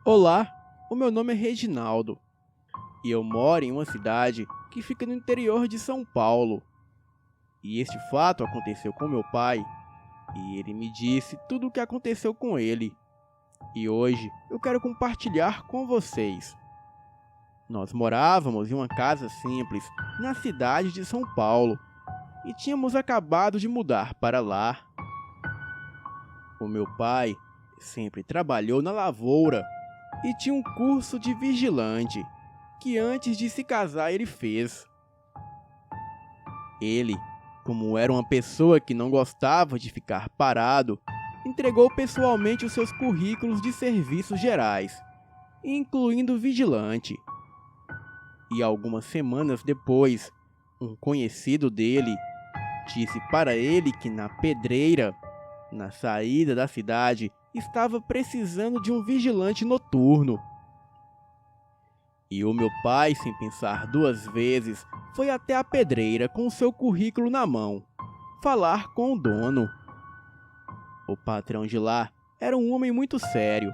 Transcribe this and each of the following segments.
Olá, o meu nome é Reginaldo e eu moro em uma cidade que fica no interior de São Paulo. E este fato aconteceu com meu pai e ele me disse tudo o que aconteceu com ele. E hoje eu quero compartilhar com vocês. Nós morávamos em uma casa simples na cidade de São Paulo e tínhamos acabado de mudar para lá. O meu pai sempre trabalhou na lavoura e tinha um curso de vigilante que antes de se casar ele fez. Ele, como era uma pessoa que não gostava de ficar parado, entregou pessoalmente os seus currículos de serviços gerais, incluindo vigilante. E algumas semanas depois, um conhecido dele disse para ele que na pedreira, na saída da cidade, estava precisando de um vigilante noturno. E o meu pai, sem pensar duas vezes, foi até a pedreira com seu currículo na mão, falar com o dono. O patrão de lá era um homem muito sério,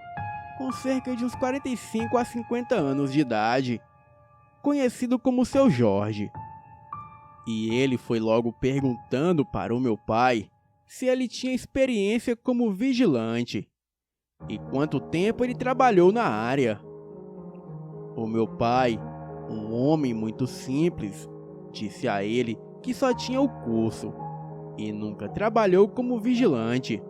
com cerca de uns 45 a 50 anos de idade, conhecido como Seu Jorge. E ele foi logo perguntando para o meu pai se ele tinha experiência como vigilante e quanto tempo ele trabalhou na área. O meu pai, um homem muito simples, disse a ele que só tinha o curso e nunca trabalhou como vigilante.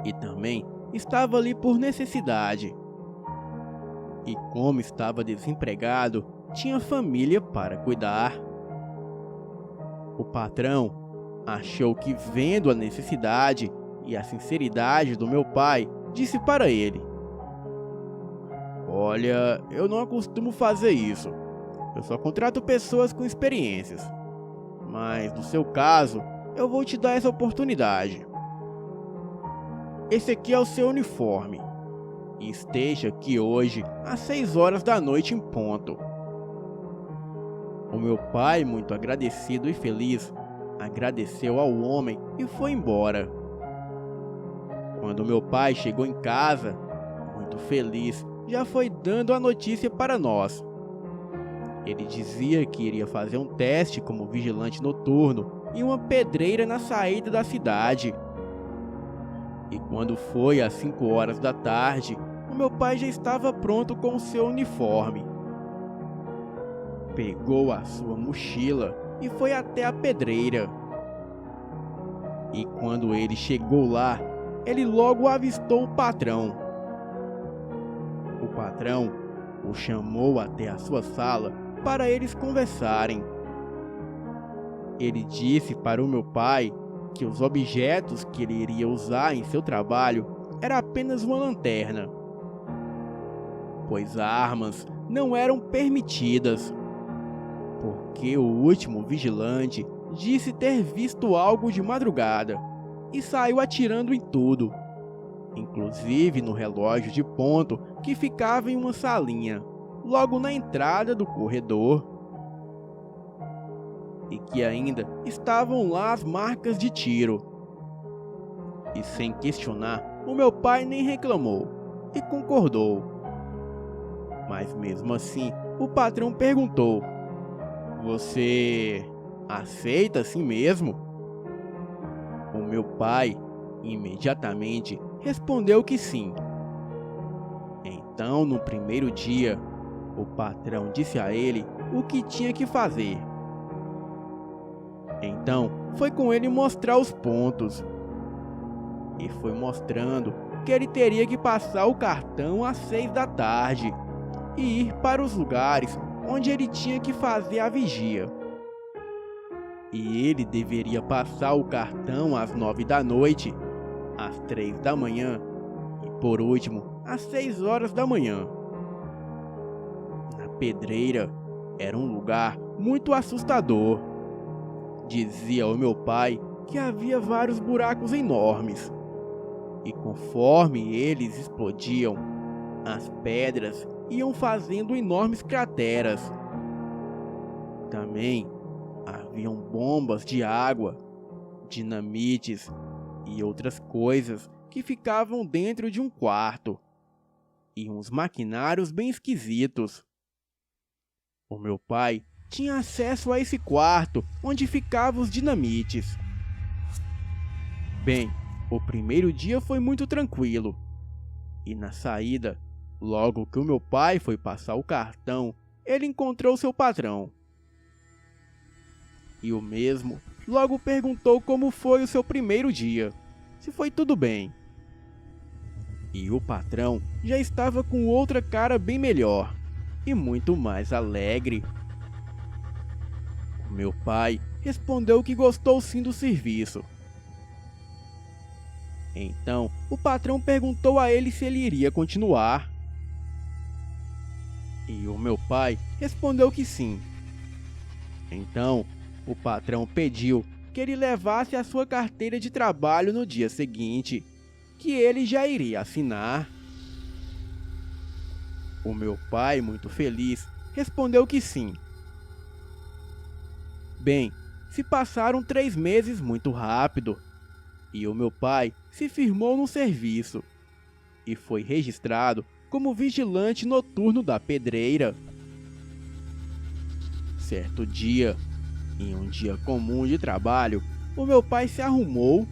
E também estava ali por necessidade. E como estava desempregado, tinha família para cuidar. O patrão achou que, vendo a necessidade e a sinceridade do meu pai, disse para ele: "Olha, eu não costumo fazer isso. Eu só contrato pessoas com experiências. Mas no seu caso, eu vou te dar essa oportunidade. Esse aqui é o seu uniforme. E esteja aqui hoje às 6 horas da noite em ponto." O meu pai, muito agradecido e feliz, agradeceu ao homem e foi embora. Quando meu pai chegou em casa, muito feliz, já foi dando a notícia para nós. Ele dizia que iria fazer um teste como vigilante noturno em uma pedreira na saída da cidade. E quando foi às 5 horas da tarde, o meu pai já estava pronto com o seu uniforme. Pegou a sua mochila e foi até a pedreira. E quando ele chegou lá, ele logo avistou o patrão. O patrão o chamou até a sua sala para eles conversarem. Ele disse para o meu pai que os objetos que ele iria usar em seu trabalho era apenas uma lanterna, pois armas não eram permitidas, porque o último vigilante disse ter visto algo de madrugada e saiu atirando em tudo, inclusive no relógio de ponto que ficava em uma salinha, logo na entrada do corredor, e que ainda estavam lá as marcas de tiro. E sem questionar, o meu pai nem reclamou e concordou. Mas mesmo assim, o patrão perguntou: "Você aceita assim mesmo?" O meu pai imediatamente respondeu que sim. Então, no primeiro dia, o patrão disse a ele o que tinha que fazer. Então, foi com ele mostrar os pontos. E foi mostrando que ele teria que passar o cartão às 6 da tarde e ir para os lugares onde ele tinha que fazer a vigia. E ele deveria passar o cartão às 9 da noite, às 3 da manhã e, por último, às 6 horas da manhã. Na pedreira era um lugar muito assustador. Dizia o meu pai que havia vários buracos enormes. E conforme eles explodiam, as pedras iam fazendo enormes crateras. Também haviam bombas de água, dinamites e outras coisas que ficavam dentro de um quarto. e uns maquinários bem esquisitos. O meu pai tinha acesso a esse quarto onde ficavam os dinamites. Bem, o primeiro dia foi muito tranquilo. E na saída, logo que o meu pai foi passar o cartão, ele encontrou seu patrão. E o mesmo logo perguntou como foi o seu primeiro dia, se foi tudo bem. E o patrão já estava com outra cara bem melhor e muito mais alegre. O meu pai respondeu que gostou sim do serviço. Então, o patrão perguntou a ele se ele iria continuar. E o meu pai respondeu que sim. Então, o patrão pediu que ele levasse a sua carteira de trabalho no dia seguinte, que ele já iria assinar. O meu pai, muito feliz, respondeu que sim. Bem, se passaram 3 meses muito rápido, e o meu pai se firmou no serviço, e foi registrado como vigilante noturno da pedreira. Certo dia, em um dia comum de trabalho, o meu pai se arrumou,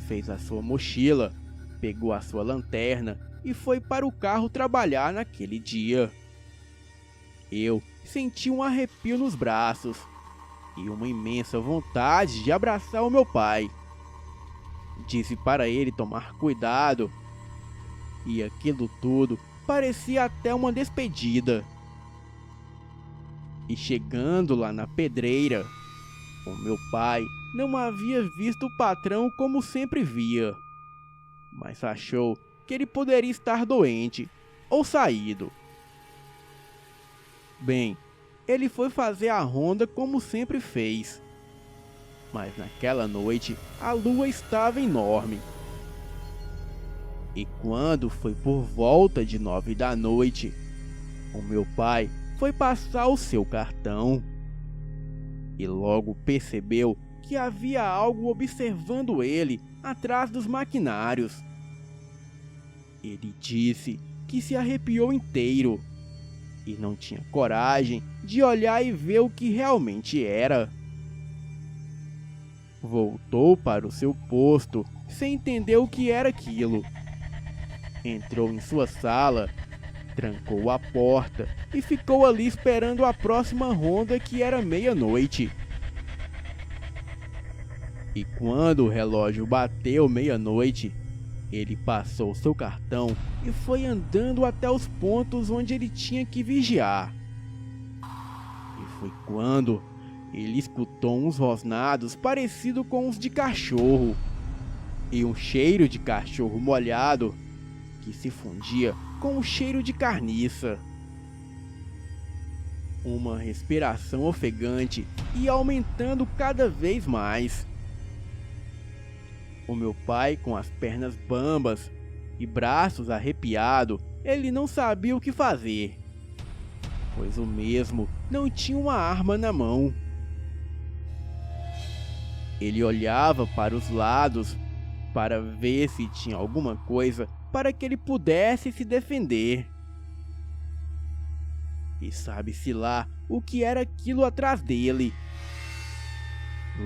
fez a sua mochila, pegou a sua lanterna e foi para o carro trabalhar naquele dia. Eu senti um arrepio nos braços e uma imensa vontade de abraçar o meu pai. Disse para ele tomar cuidado, e aquilo tudo parecia até uma despedida. E chegando lá na pedreira, o meu pai não havia visto o patrão como sempre via, mas achou que ele poderia estar doente ou saído. Bem, ele foi fazer a ronda como sempre fez, mas naquela noite a lua estava enorme. E quando foi por volta de 9 da noite, o meu pai foi passar o seu cartão e logo percebeu que havia algo observando ele atrás dos maquinários. Ele disse que se arrepiou inteiro e não tinha coragem de olhar e ver o que realmente era. Voltou para o seu posto sem entender o que era aquilo. Entrou em sua sala, trancou a porta e ficou ali esperando a próxima ronda, que era meia-noite. E quando o relógio bateu meia-noite, ele passou seu cartão e foi andando até os pontos onde ele tinha que vigiar. E foi quando ele escutou uns rosnados parecidos com os de cachorro e um cheiro de cachorro molhado que se fundia com o cheiro de carniça. Uma respiração ofegante e aumentando cada vez mais. O meu pai, com as pernas bambas e braços arrepiados, ele não sabia o que fazer, pois o mesmo não tinha uma arma na mão. Ele olhava para os lados para ver se tinha alguma coisa para que ele pudesse se defender. E sabe-se lá o que era aquilo atrás dele.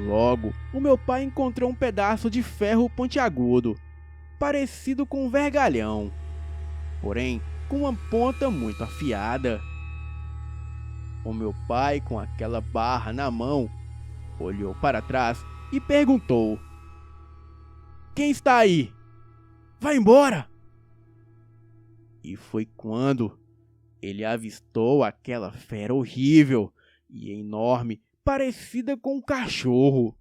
Logo, o meu pai encontrou um pedaço de ferro pontiagudo, parecido com um vergalhão, porém com uma ponta muito afiada. O meu pai, com aquela barra na mão, olhou para trás e perguntou: "Quem está aí? Vai embora!" E foi quando ele avistou aquela fera horrível e enorme, parecida com um cachorro,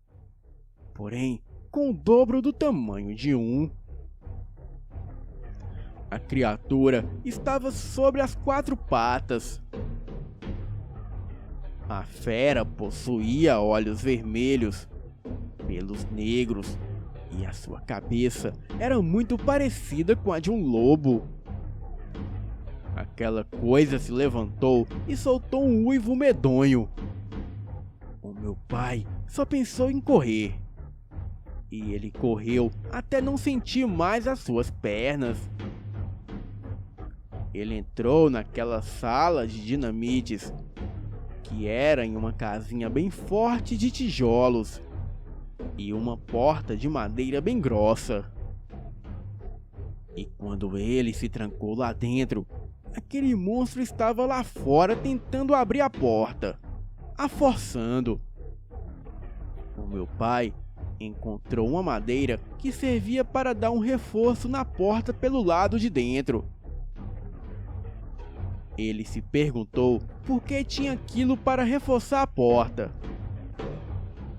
porém com o dobro do tamanho de um. A criatura estava sobre as 4 patas. A fera possuía olhos vermelhos, pelos negros, e a sua cabeça era muito parecida com a de um lobo. Aquela coisa se levantou e soltou um uivo medonho. O meu pai só pensou em correr. E ele correu até não sentir mais as suas pernas. Ele entrou naquela sala de dinamites, que era em uma casinha bem forte de tijolos e uma porta de madeira bem grossa. E quando ele se trancou lá dentro, aquele monstro estava lá fora tentando abrir a porta, a forçando. O meu pai encontrou uma madeira que servia para dar um reforço na porta pelo lado de dentro. Ele se perguntou por que tinha aquilo para reforçar a porta.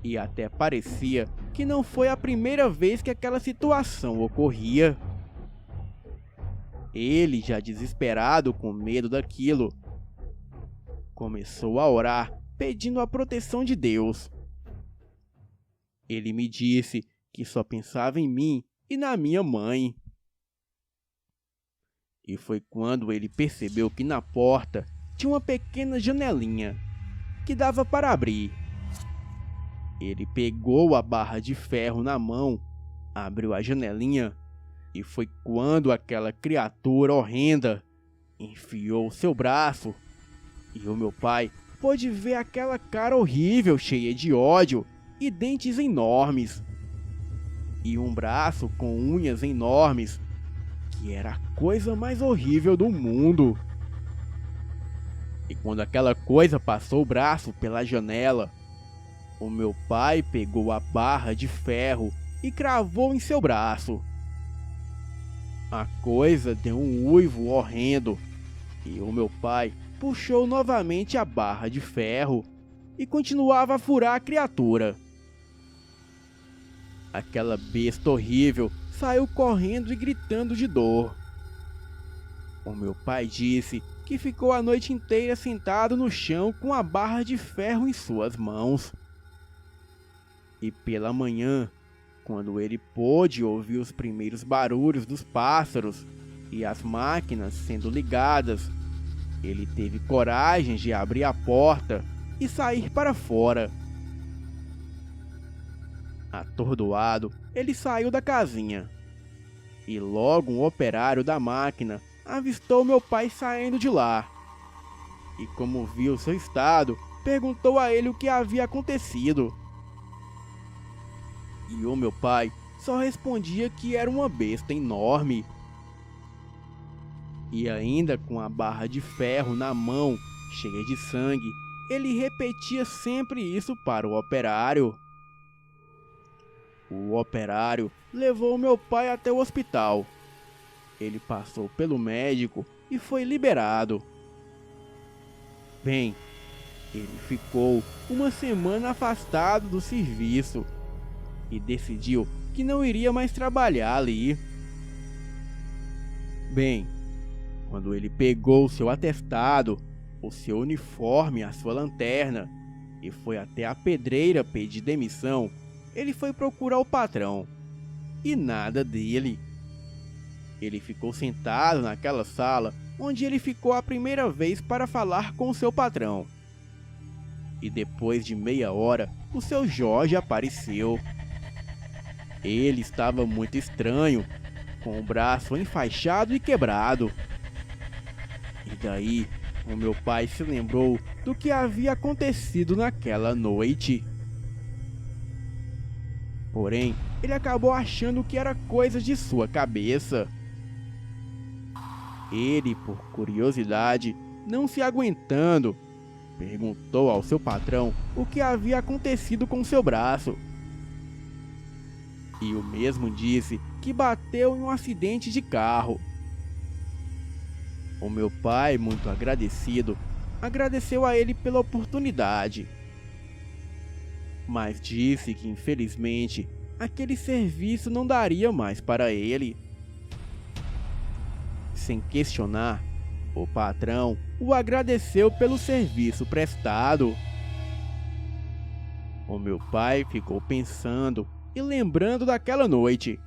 E até parecia que não foi a primeira vez que aquela situação ocorria. Ele, já desesperado com medo daquilo, começou a orar pedindo a proteção de Deus. Ele me disse que só pensava em mim e na minha mãe. E foi quando ele percebeu que na porta tinha uma pequena janelinha que dava para abrir. Ele pegou a barra de ferro na mão, abriu a janelinha e foi quando aquela criatura horrenda enfiou seu braço e o meu pai pôde ver aquela cara horrível cheia de ódio e dentes enormes e um braço com unhas enormes, que era a coisa mais horrível do mundo. E quando aquela coisa passou o braço pela janela, o meu pai pegou a barra de ferro e cravou em seu braço. A coisa deu um uivo horrendo e o meu pai puxou novamente a barra de ferro e continuava a furar a criatura. Aquela besta horrível saiu correndo e gritando de dor. O meu pai disse que ficou a noite inteira sentado no chão com a barra de ferro em suas mãos. E pela manhã, quando ele pôde ouvir os primeiros barulhos dos pássaros e as máquinas sendo ligadas, ele teve coragem de abrir a porta e sair para fora. Atordoado, ele saiu da casinha. E logo um operário da máquina avistou meu pai saindo de lá. E como viu seu estado, perguntou a ele o que havia acontecido. E o meu pai só respondia que era uma besta enorme. E ainda com a barra de ferro na mão, cheia de sangue, ele repetia sempre isso para o operário. O operário levou meu pai até o hospital. Ele passou pelo médico e foi liberado. Bem, ele ficou uma semana afastado do serviço e decidiu que não iria mais trabalhar ali. Bem, quando ele pegou seu atestado, o seu uniforme, a sua lanterna e foi até a pedreira pedir demissão, ele foi procurar o patrão, e nada dele. Ele ficou sentado naquela sala onde ele ficou a primeira vez para falar com seu patrão. E depois de meia hora, o seu Jorge apareceu. Ele estava muito estranho, com o braço enfaixado e quebrado. E daí, o meu pai se lembrou do que havia acontecido naquela noite. Porém, ele acabou achando que era coisa de sua cabeça. Ele, por curiosidade, não se aguentando, perguntou ao seu patrão o que havia acontecido com seu braço. E o mesmo disse que bateu em um acidente de carro. O meu pai, muito agradecido, agradeceu a ele pela oportunidade, mas disse que infelizmente aquele serviço não daria mais para ele. Sem questionar, o patrão o agradeceu pelo serviço prestado. O meu pai ficou pensando e lembrando daquela noite.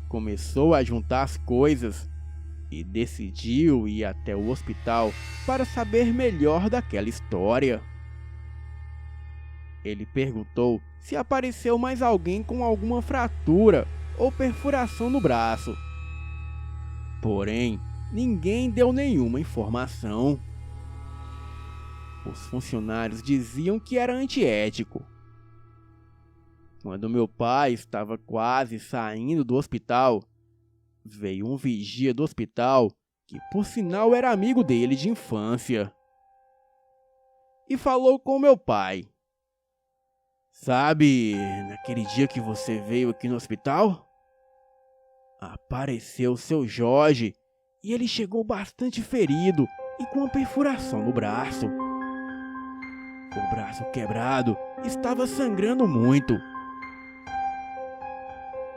Começou a juntar as coisas e decidiu ir até o hospital para saber melhor daquela história. Ele perguntou se apareceu mais alguém com alguma fratura ou perfuração no braço. Porém, ninguém deu nenhuma informação. Os funcionários diziam que era antiético. Quando meu pai estava quase saindo do hospital, veio um vigia do hospital, que por sinal era amigo dele de infância, e falou com meu pai. Sabe, naquele dia que você veio aqui no hospital, apareceu o seu Jorge e ele chegou bastante ferido e com uma perfuração no braço. O braço quebrado estava sangrando muito.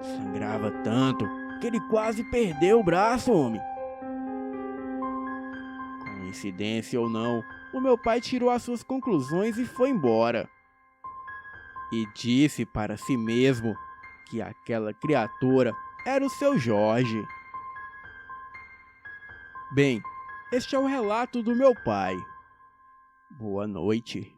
Sangrava tanto que ele quase perdeu o braço, homem. Coincidência ou não, o meu pai tirou as suas conclusões e foi embora. E disse para si mesmo que aquela criatura era o seu Jorge. Bem, este é o relato do meu pai. Boa noite.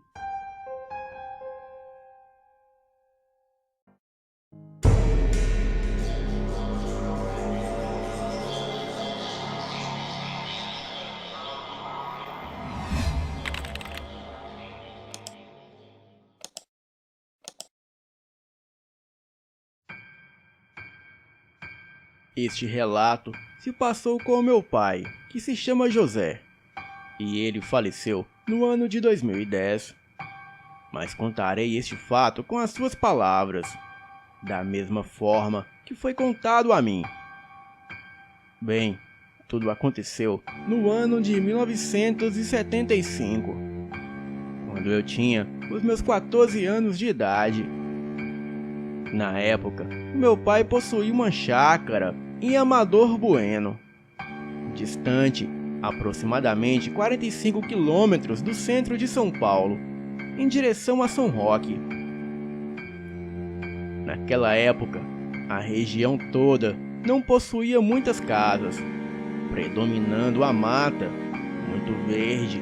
Este relato se passou com o meu pai, que se chama José, e ele faleceu no ano de 2010. Mas contarei este fato com as suas palavras, da mesma forma que foi contado a mim. Bem, tudo aconteceu no ano de 1975, quando eu tinha os meus 14 anos de idade. Na época, meu pai possuía uma chácara em Amador Bueno, distante aproximadamente 45 quilômetros do centro de São Paulo, em direção a São Roque. Naquela época, a região toda não possuía muitas casas, predominando a mata, muito verde,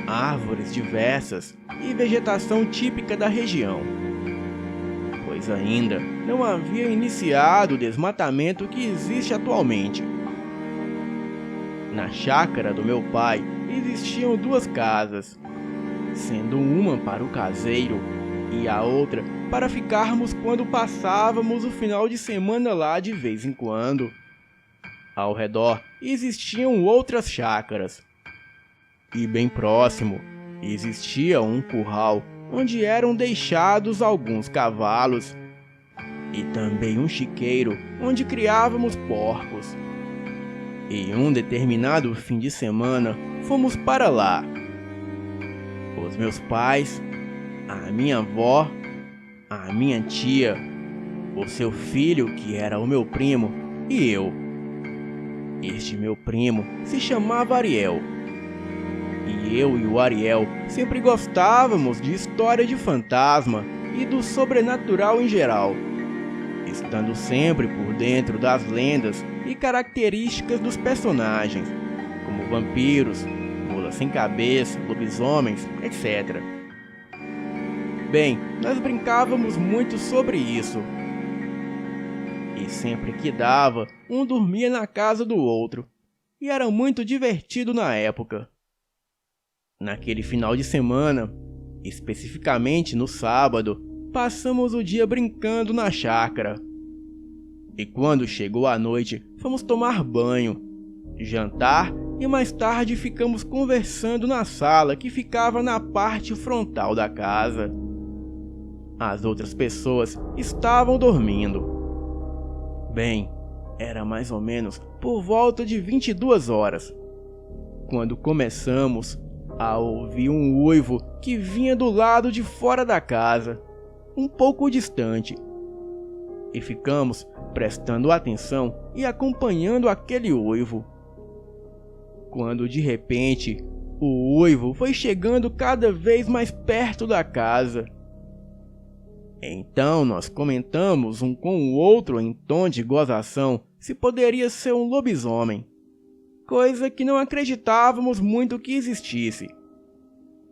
árvores diversas e vegetação típica da região, pois ainda não havia iniciado o desmatamento que existe atualmente. Na chácara do meu pai existiam duas casas, sendo uma para o caseiro e a outra para ficarmos quando passávamos o final de semana lá de vez em quando. Ao redor existiam outras chácaras, e bem próximo existia um curral onde eram deixados alguns cavalos, e também um chiqueiro onde criávamos porcos. Em um determinado fim de semana, fomos para lá. Os meus pais, a minha avó, a minha tia, o seu filho, que era o meu primo, e eu. Este meu primo se chamava Ariel. E eu e o Ariel sempre gostávamos de história de fantasma e do sobrenatural em geral, estando sempre por dentro das lendas e características dos personagens, como vampiros, mula sem cabeça, lobisomens, etc. Bem, nós brincávamos muito sobre isso. E sempre que dava, um dormia na casa do outro, e era muito divertido na época. Naquele final de semana, especificamente no sábado, passamos o dia brincando na chácara. E quando chegou a noite, fomos tomar banho, jantar e mais tarde ficamos conversando na sala que ficava na parte frontal da casa. As outras pessoas estavam dormindo. Bem, era mais ou menos por volta de 22 horas, quando começamos a ouvir um uivo que vinha do lado de fora da casa, um pouco distante, e ficamos prestando atenção e acompanhando aquele uivo, quando de repente o uivo foi chegando cada vez mais perto da casa. Então nós comentamos um com o outro em tom de gozação se poderia ser um lobisomem, coisa que não acreditávamos muito que existisse,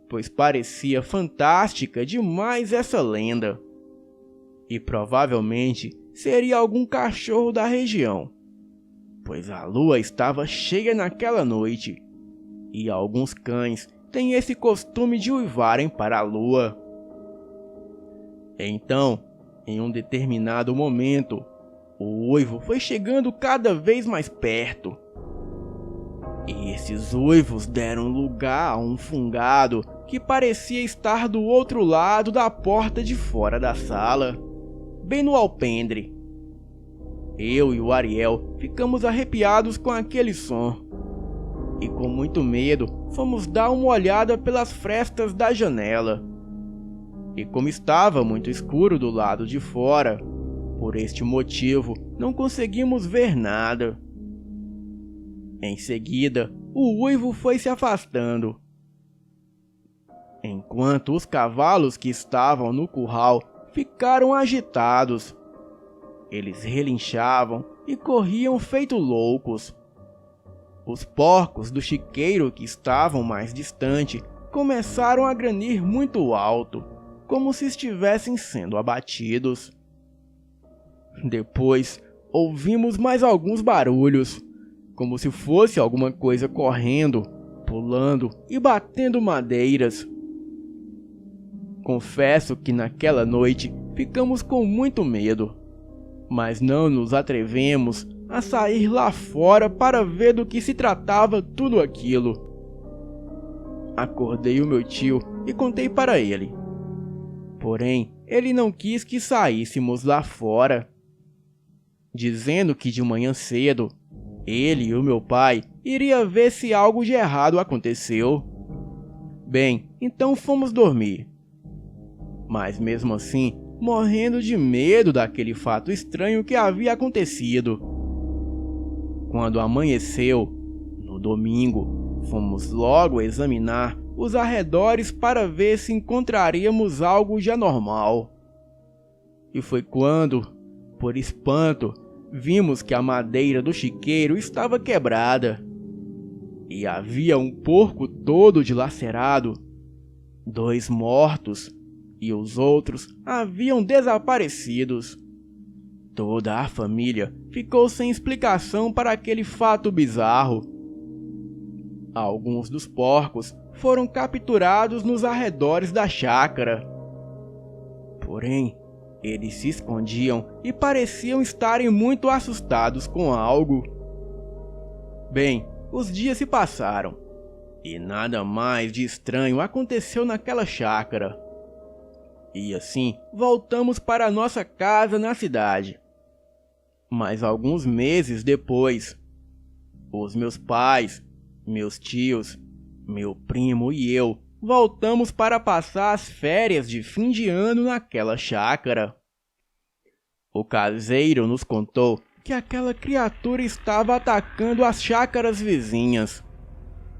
pois parecia fantástica demais essa lenda, e provavelmente seria algum cachorro da região, pois a lua estava cheia naquela noite, e alguns cães têm esse costume de uivarem para a lua. Então, em um determinado momento, o uivo foi chegando cada vez mais perto. E esses uivos deram lugar a um fungado que parecia estar do outro lado da porta de fora da sala, bem no alpendre. Eu e o Ariel ficamos arrepiados com aquele som. E com muito medo, fomos dar uma olhada pelas frestas da janela. E como estava muito escuro do lado de fora, por este motivo, não conseguimos ver nada. Em seguida, o uivo foi se afastando, enquanto os cavalos que estavam no curral ficaram agitados. Eles relinchavam e corriam feito loucos. Os porcos do chiqueiro que estavam mais distante começaram a granir muito alto, como se estivessem sendo abatidos. Depois, ouvimos mais alguns barulhos, como se fosse alguma coisa correndo, pulando e batendo madeiras. Confesso que naquela noite ficamos com muito medo, mas não nos atrevemos a sair lá fora para ver do que se tratava tudo aquilo. Acordei o meu tio e contei para ele. Porém, ele não quis que saíssemos lá fora, dizendo que de manhã cedo, ele e o meu pai iria ver se algo de errado aconteceu. Bem, então fomos dormir. Mas mesmo assim, morrendo de medo daquele fato estranho que havia acontecido. Quando amanheceu, no domingo, fomos logo examinar os arredores para ver se encontraríamos algo de anormal. E foi quando, por espanto, vimos que a madeira do chiqueiro estava quebrada. E havia um porco todo dilacerado, 2 mortos, e os outros haviam desaparecidos. Toda a família ficou sem explicação para aquele fato bizarro. Alguns dos porcos foram capturados nos arredores da chácara. Porém, eles se escondiam e pareciam estarem muito assustados com algo. Bem, os dias se passaram, e nada mais de estranho aconteceu naquela chácara. E assim, voltamos para nossa casa na cidade. Mas alguns meses depois, os meus pais, meus tios, meu primo e eu voltamos para passar as férias de fim de ano naquela chácara. O caseiro nos contou que aquela criatura estava atacando as chácaras vizinhas.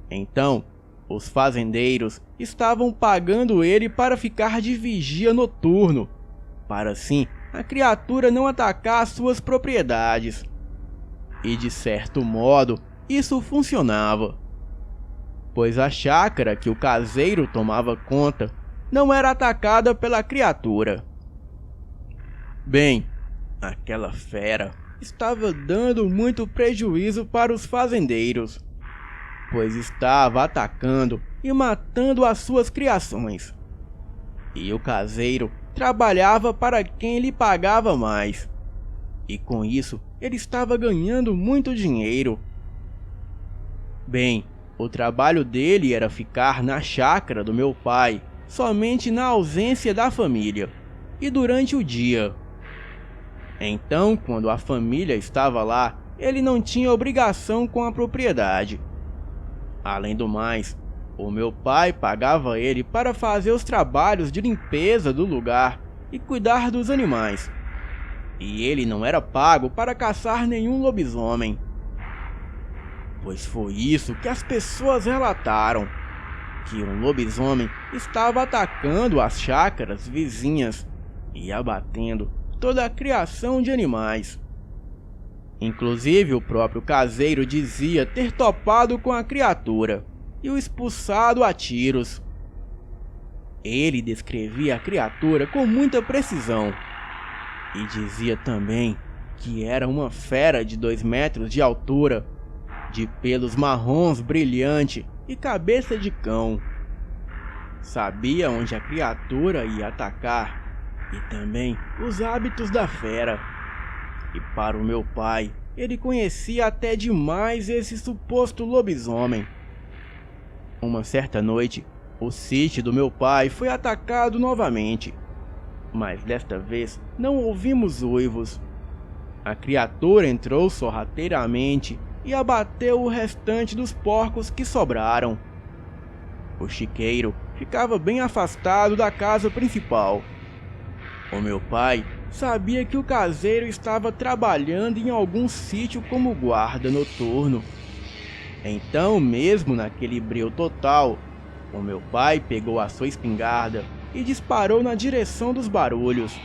Então, os fazendeiros estavam pagando ele para ficar de vigia noturno, para assim a criatura não atacar as suas propriedades. E de certo modo, isso funcionava, pois a chácara que o caseiro tomava conta não era atacada pela criatura. Bem, aquela fera estava dando muito prejuízo para os fazendeiros, pois estava atacando e matando as suas criações. E o caseiro trabalhava para quem lhe pagava mais, e com isso ele estava ganhando muito dinheiro. Bem, o trabalho dele era ficar na chácara do meu pai, somente na ausência da família, e durante o dia. Então, quando a família estava lá, ele não tinha obrigação com a propriedade. Além do mais, o meu pai pagava ele para fazer os trabalhos de limpeza do lugar e cuidar dos animais. E ele não era pago para caçar nenhum lobisomem. Pois foi isso que as pessoas relataram, que um lobisomem estava atacando as chácaras vizinhas e abatendo toda a criação de animais. Inclusive o próprio caseiro dizia ter topado com a criatura e o expulsado a tiros. Ele descrevia a criatura com muita precisão e dizia também que era uma fera de 2 metros de altura, de pelos marrons brilhante e cabeça de cão. Sabia onde a criatura ia atacar e também os hábitos da fera. E para o meu pai, ele conhecia até demais esse suposto lobisomem. Uma certa noite, o sítio do meu pai foi atacado novamente, mas desta vez não ouvimos uivos. A criatura entrou sorrateiramente e abateu o restante dos porcos que sobraram. O chiqueiro ficava bem afastado da casa principal. O meu pai sabia que o caseiro estava trabalhando em algum sítio como guarda noturno. Então, mesmo naquele breu total, o meu pai pegou a sua espingarda e disparou na direção dos barulhos.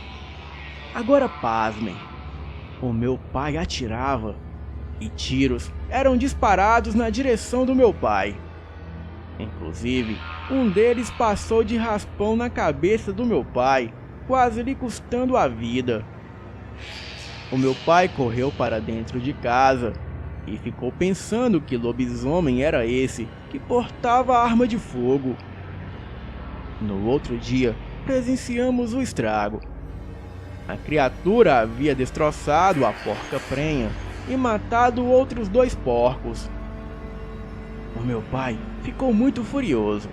Agora pasmem, o meu pai atirava e tiros eram disparados na direção do meu pai. Inclusive, um deles passou de raspão na cabeça do meu pai, quase lhe custando a vida. O meu pai correu para dentro de casa e ficou pensando que lobisomem era esse que portava arma de fogo. No outro dia, presenciamos o estrago. A criatura havia destroçado a porca-prenha e matado outros 2 porcos. O meu pai ficou muito furioso,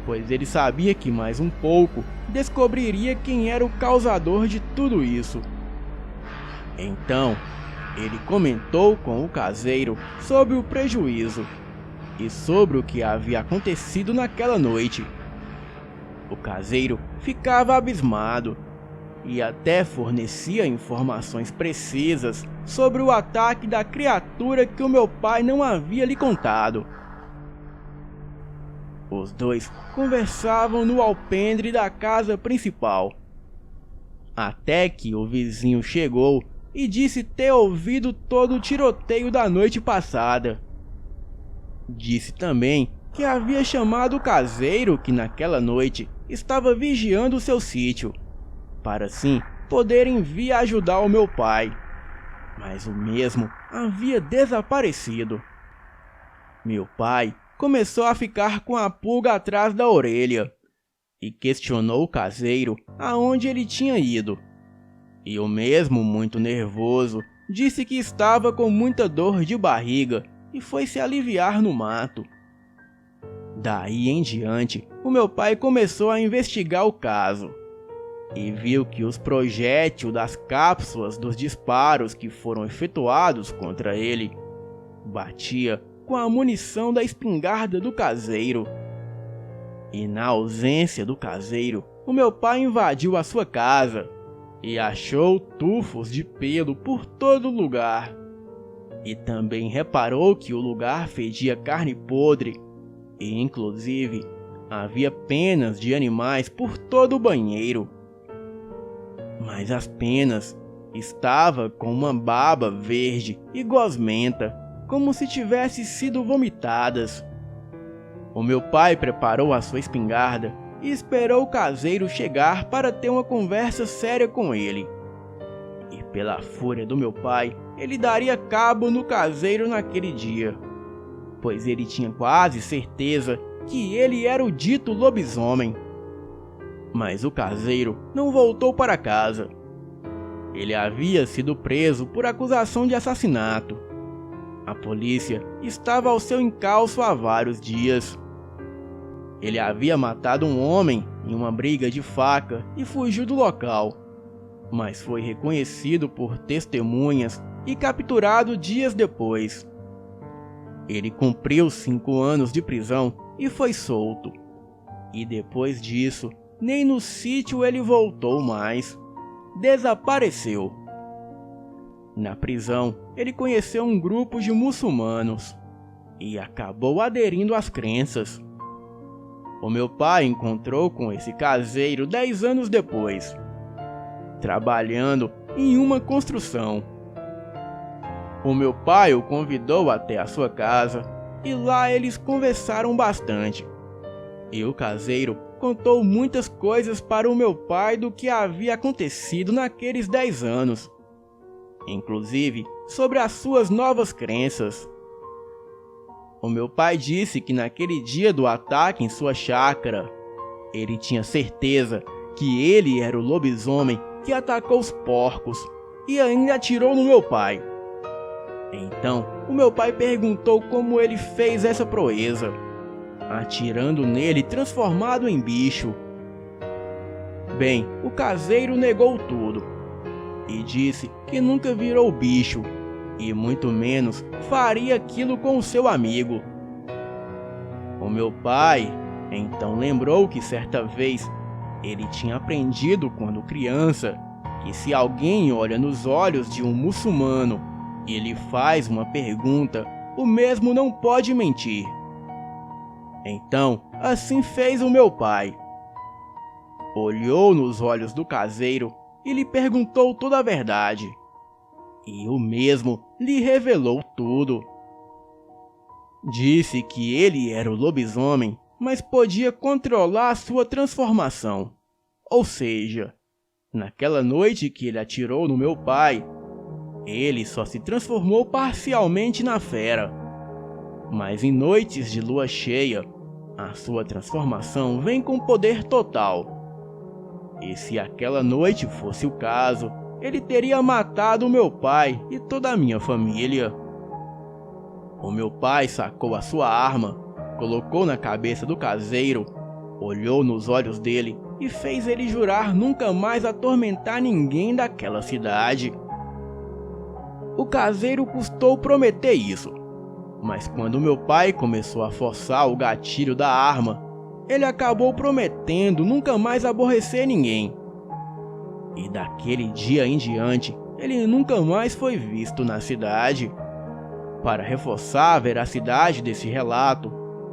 pois ele sabia que mais um pouco descobriria quem era o causador de tudo isso. Então, ele comentou com o caseiro sobre o prejuízo e sobre o que havia acontecido naquela noite. O caseiro ficava abismado e até fornecia informações precisas sobre o ataque da criatura que o meu pai não havia lhe contado. Os 2 conversavam no alpendre da casa principal, até que o vizinho chegou e disse ter ouvido todo o tiroteio da noite passada. Disse também que havia chamado o caseiro que naquela noite estava vigiando o seu sítio, para assim poderem vir ajudar o meu pai, mas o mesmo havia desaparecido. Meu pai começou a ficar com a pulga atrás da orelha e questionou o caseiro aonde ele tinha ido. E o mesmo, muito nervoso, disse que estava com muita dor de barriga e foi se aliviar no mato. Daí em diante, o meu pai começou a investigar o caso e viu que os projéteis das cápsulas dos disparos que foram efetuados contra ele batia com a munição da espingarda do caseiro. E na ausência do caseiro, o meu pai invadiu a sua casa e achou tufos de pelo por todo lugar. E também reparou que o lugar fedia carne podre e, inclusive, havia penas de animais por todo o banheiro. Mas as penas estavam com uma baba verde e gosmenta, como se tivessem sido vomitadas. O meu pai preparou a sua espingarda e esperou o caseiro chegar para ter uma conversa séria com ele. E pela fúria do meu pai, ele daria cabo no caseiro naquele dia, pois ele tinha quase certeza que ele era o dito lobisomem. Mas o caseiro não voltou para casa. Ele havia sido preso por acusação de assassinato. A polícia estava ao seu encalço há vários dias. Ele havia matado um homem em uma briga de faca e fugiu do local, mas foi reconhecido por testemunhas e capturado dias depois. Ele cumpriu 5 anos de prisão e foi solto. E depois disso, nem no sítio ele voltou mais. Desapareceu. Na prisão, ele conheceu um grupo de muçulmanos e acabou aderindo às crenças. O meu pai encontrou com esse caseiro 10 anos depois, trabalhando em uma construção. O meu pai o convidou até a sua casa e lá eles conversaram bastante. E o caseiro contou muitas coisas para o meu pai do que havia acontecido naqueles 10 anos. inclusive sobre as suas novas crenças. O meu pai disse que naquele dia do ataque em sua chácara, ele tinha certeza que ele era o lobisomem que atacou os porcos e ainda atirou no meu pai. Então, o meu pai perguntou como ele fez essa proeza, atirando nele transformado em bicho. Bem, o caseiro negou tudo e disse que nunca virou bicho e muito menos faria aquilo com o seu amigo. O meu pai então lembrou que certa vez ele tinha aprendido quando criança que se alguém olha nos olhos de um muçulmano e lhe faz uma pergunta, o mesmo não pode mentir. Então, assim fez o meu pai. Olhou nos olhos do caseiro e lhe perguntou toda a verdade. E o mesmo lhe revelou tudo. Disse que ele era o lobisomem, mas podia controlar sua transformação. Ou seja, naquela noite que ele atirou no meu pai, ele só se transformou parcialmente na fera. Mas em noites de lua cheia, a sua transformação vem com poder total. E se aquela noite fosse o caso, ele teria matado o meu pai e toda a minha família. O meu pai sacou a sua arma, colocou na cabeça do caseiro, olhou nos olhos dele e fez ele jurar nunca mais atormentar ninguém daquela cidade. O caseiro custou prometer isso, mas quando meu pai começou a forçar o gatilho da arma, ele acabou prometendo nunca mais aborrecer ninguém. E daquele dia em diante, ele nunca mais foi visto na cidade. Para reforçar a veracidade desse relato,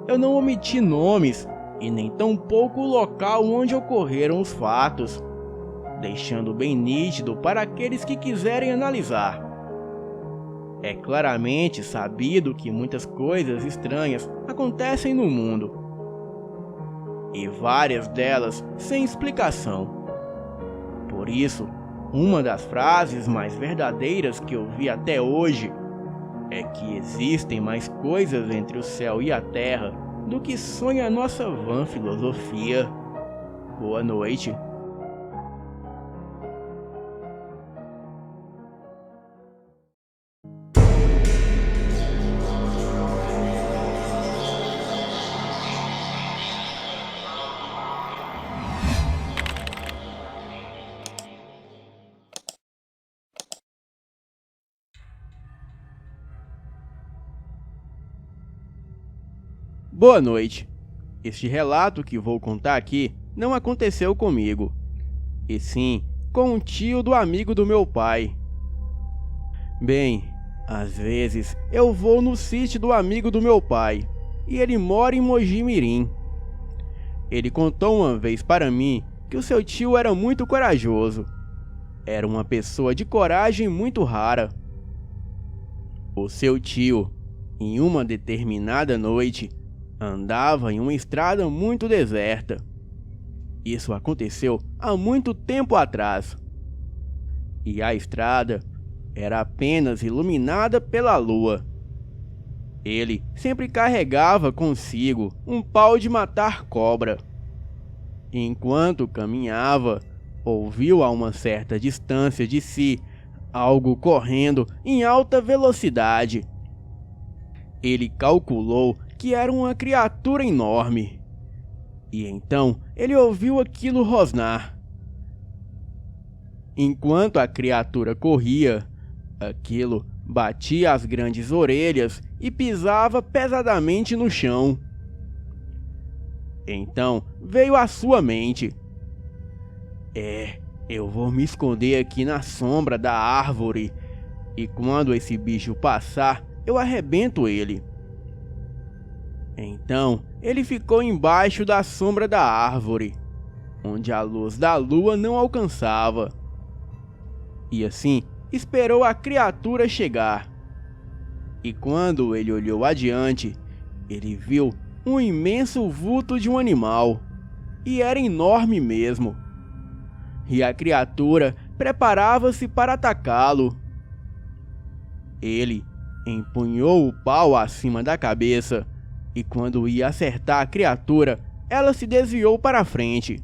eu não omiti nomes e nem tampouco o local onde ocorreram os fatos, deixando bem nítido para aqueles que quiserem analisar. É claramente sabido que muitas coisas estranhas acontecem no mundo, e várias delas sem explicação. Por isso, uma das frases mais verdadeiras que eu vi até hoje é que existem mais coisas entre o céu e a terra do que sonha a nossa vã filosofia. Boa noite. Boa noite. Este relato que vou contar aqui não aconteceu comigo, e sim com um tio do amigo do meu pai. Bem, às vezes eu vou no sítio do amigo do meu pai, e ele mora em Mogi Mirim. Ele contou uma vez para mim que o seu tio era muito corajoso. Era uma pessoa de coragem muito rara. O seu tio, em uma determinada noite, andava em uma estrada muito deserta. Isso aconteceu há muito tempo atrás. E a estrada era apenas iluminada pela lua. Ele sempre carregava consigo um pau de matar cobra. Enquanto caminhava, ouviu a uma certa distância de si algo correndo em alta velocidade. Ele calculou que era uma criatura enorme. E então ele ouviu aquilo rosnar. Enquanto a criatura corria, aquilo batia as grandes orelhas e pisava pesadamente no chão. Então veio à sua mente: eu vou me esconder aqui na sombra da árvore, e quando esse bicho passar, eu arrebento ele. Então ele ficou embaixo da sombra da árvore, onde a luz da lua não alcançava. E assim esperou a criatura chegar. E quando ele olhou adiante, ele viu um imenso vulto de um animal, e era enorme mesmo. E a criatura preparava-se para atacá-lo. Ele empunhou o pau acima da cabeça e, quando ia acertar a criatura, ela se desviou para a frente.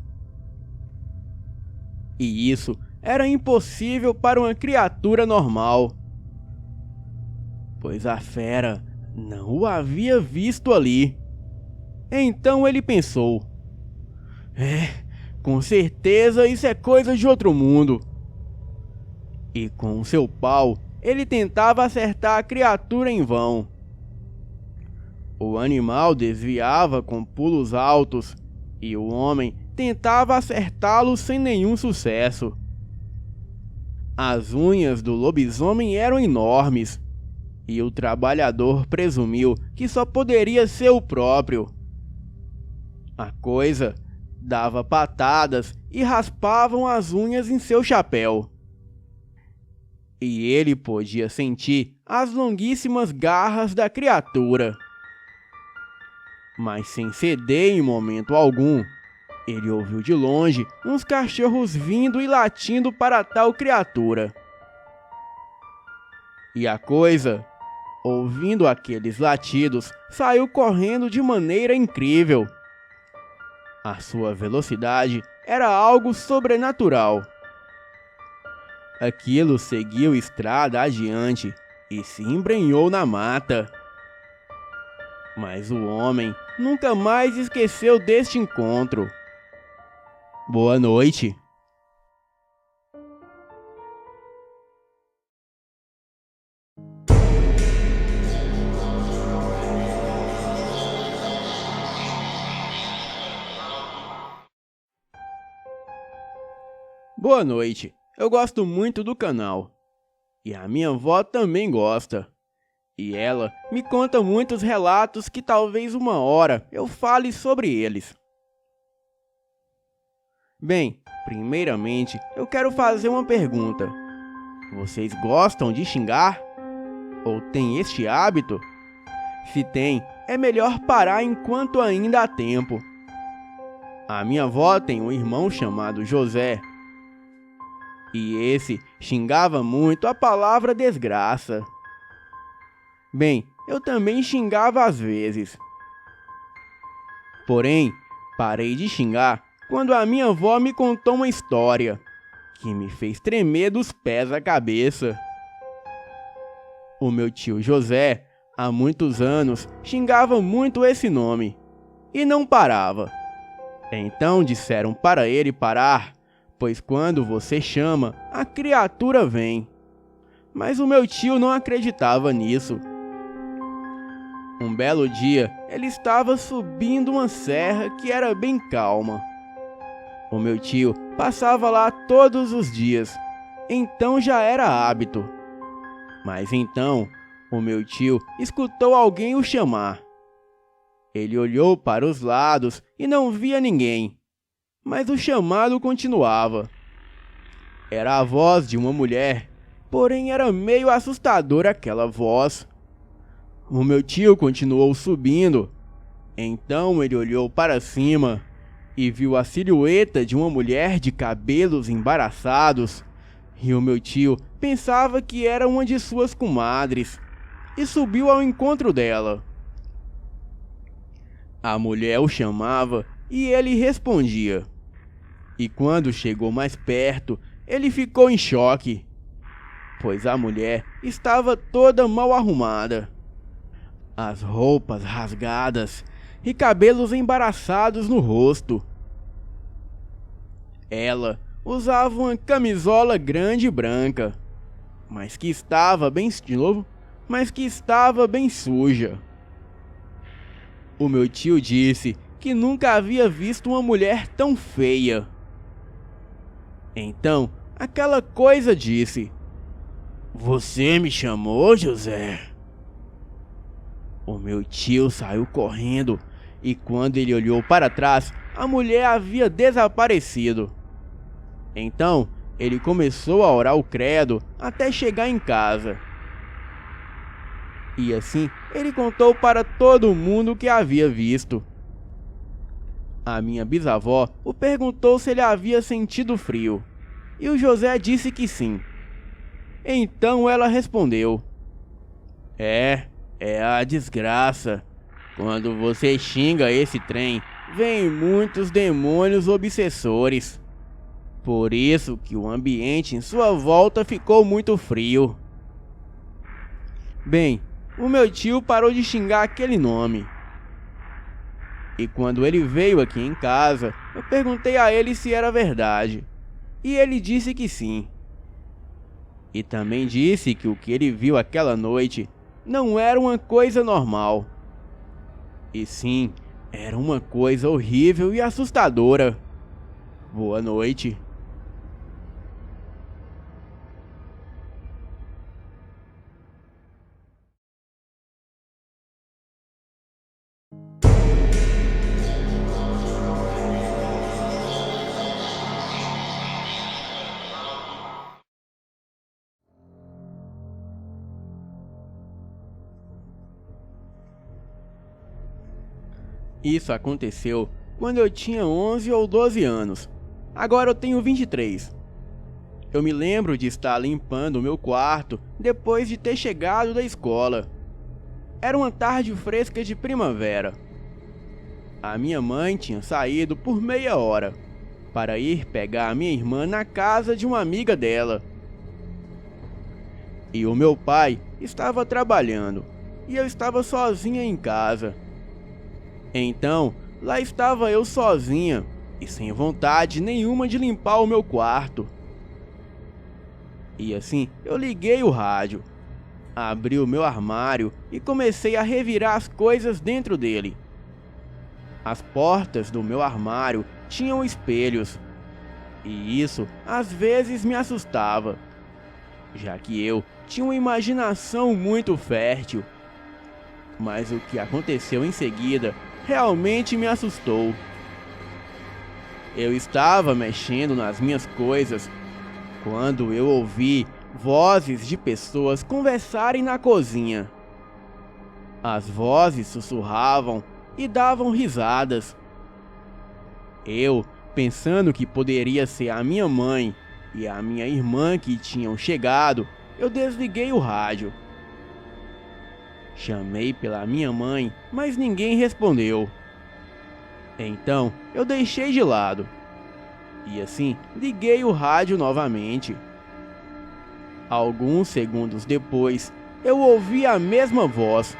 E isso era impossível para uma criatura normal, pois a fera não o havia visto ali. Então ele pensou: com certeza isso é coisa de outro mundo. E com seu pau, ele tentava acertar a criatura em vão. O animal desviava com pulos altos e o homem tentava acertá-lo sem nenhum sucesso. As unhas do lobisomem eram enormes e o trabalhador presumiu que só poderia ser o próprio. A coisa dava patadas e raspavam as unhas em seu chapéu. E ele podia sentir as longuíssimas garras da criatura. Mas sem ceder em momento algum, ele ouviu de longe uns cachorros vindo e latindo para tal criatura. E a coisa, ouvindo aqueles latidos, saiu correndo de maneira incrível. A sua velocidade era algo sobrenatural. Aquilo seguiu estrada adiante e se embrenhou na mata. Mas o homem nunca mais esqueceu deste encontro. Boa noite. Boa noite. Eu gosto muito do canal. E a minha avó também gosta. E ela me conta muitos relatos que talvez uma hora eu fale sobre eles. Bem, primeiramente eu quero fazer uma pergunta. Vocês gostam de xingar? Ou têm este hábito? Se tem, é melhor parar enquanto ainda há tempo. A minha avó tem um irmão chamado José. E esse xingava muito a palavra desgraça. Bem, eu também xingava às vezes. Porém, parei de xingar quando a minha avó me contou uma história que me fez tremer dos pés à cabeça. O meu tio José, há muitos anos, xingava muito esse nome e não parava. Então disseram para ele parar, pois quando você chama, a criatura vem. Mas o meu tio não acreditava nisso. Um belo dia, ele estava subindo uma serra que era bem calma. O meu tio passava lá todos os dias, então já era hábito. Mas então, o meu tio escutou alguém o chamar. Ele olhou para os lados e não via ninguém, mas o chamado continuava. Era a voz de uma mulher, porém era meio assustadora aquela voz. O meu tio continuou subindo. Então ele olhou para cima e viu a silhueta de uma mulher de cabelos embaraçados. E o meu tio pensava que era uma de suas comadres e subiu ao encontro dela. A mulher o chamava e ele respondia. E quando chegou mais perto, ele ficou em choque, pois a mulher estava toda mal arrumada. As roupas rasgadas e cabelos embaraçados no rosto. Ela usava uma camisola grande e branca, mas que estava bem suja. O meu tio disse que nunca havia visto uma mulher tão feia. Então, aquela coisa disse: "Você me chamou, José?" O meu tio saiu correndo e quando ele olhou para trás, a mulher havia desaparecido. Então, ele começou a orar o credo até chegar em casa. E assim, ele contou para todo mundo o que havia visto. A minha bisavó o perguntou se ele havia sentido frio, e o José disse que sim. Então ela respondeu: É a desgraça. Quando você xinga esse trem, vem muitos demônios obsessores. Por isso que o ambiente em sua volta ficou muito frio. Bem, o meu tio parou de xingar aquele nome. E quando ele veio aqui em casa, eu perguntei a ele se era verdade. E ele disse que sim. E também disse que o que ele viu aquela noite não era uma coisa normal. E sim, era uma coisa horrível e assustadora. Boa noite. Isso aconteceu quando eu tinha 11 ou 12 anos. Agora eu tenho 23. Eu me lembro de estar limpando o meu quarto depois de ter chegado da escola. Era uma tarde fresca de primavera. A minha mãe tinha saído por meia hora para ir pegar a minha irmã na casa de uma amiga dela. E o meu pai estava trabalhando e eu estava sozinha em casa. Então, lá estava eu sozinha e sem vontade nenhuma de limpar o meu quarto. E assim, eu liguei o rádio, abri o meu armário e comecei a revirar as coisas dentro dele. As portas do meu armário tinham espelhos, e isso às vezes me assustava, já que eu tinha uma imaginação muito fértil. Mas o que aconteceu em seguida realmente me assustou. Eu estava mexendo nas minhas coisas quando eu ouvi vozes de pessoas conversarem na cozinha. As vozes sussurravam e davam risadas. Eu, pensando que poderia ser a minha mãe e a minha irmã que tinham chegado, eu desliguei o rádio. Chamei pela minha mãe, mas ninguém respondeu. Então eu deixei de lado. E assim liguei o rádio novamente. Alguns segundos depois, eu ouvi a mesma voz.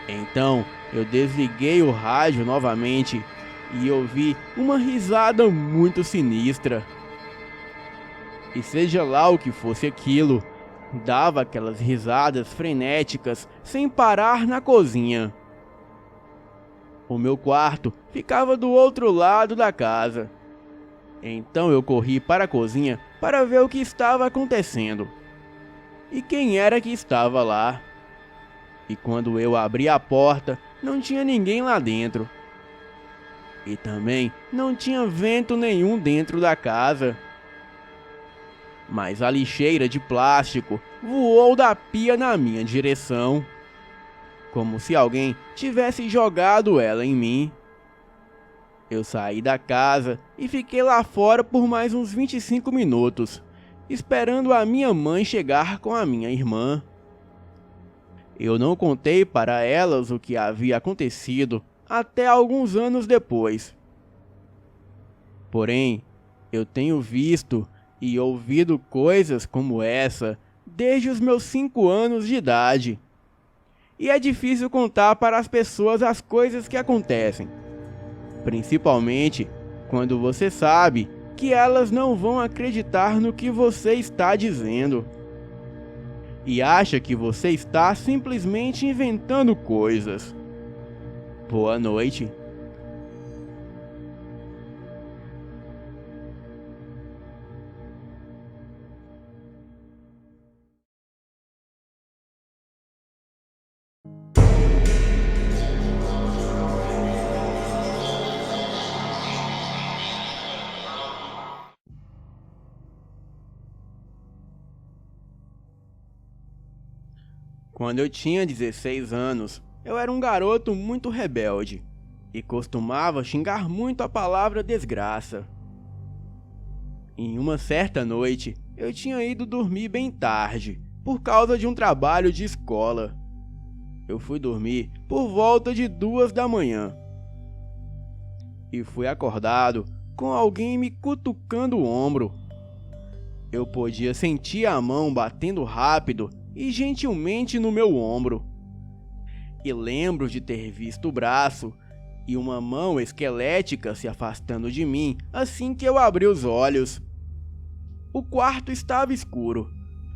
Então eu desliguei o rádio novamente e ouvi uma risada muito sinistra. E seja lá o que fosse aquilo, dava aquelas risadas frenéticas sem parar na cozinha. O meu quarto ficava do outro lado da casa. Então eu corri para a cozinha para ver o que estava acontecendo. E quem era que estava lá? E quando eu abri a porta, não tinha ninguém lá dentro. E também não tinha vento nenhum dentro da casa. Mas a lixeira de plástico voou da pia na minha direção, como se alguém tivesse jogado ela em mim. Eu saí da casa e fiquei lá fora por mais uns 25 minutos, esperando a minha mãe chegar com a minha irmã. Eu não contei para elas o que havia acontecido até alguns anos depois. Porém, eu tenho visto e ouvido coisas como essa desde os meus 5 anos de idade. E é difícil contar para as pessoas as coisas que acontecem, principalmente quando você sabe que elas não vão acreditar no que você está dizendo e acha que você está simplesmente inventando coisas. Boa noite. Quando eu tinha 16 anos, eu era um garoto muito rebelde e costumava xingar muito a palavra desgraça. Em uma certa noite, eu tinha ido dormir bem tarde por causa de um trabalho de escola. Eu fui dormir por volta de 2 da manhã e fui acordado com alguém me cutucando o ombro. Eu podia sentir a mão batendo rápido e gentilmente no meu ombro. E lembro de ter visto o braço e uma mão esquelética se afastando de mim assim que eu abri os olhos. O quarto estava escuro,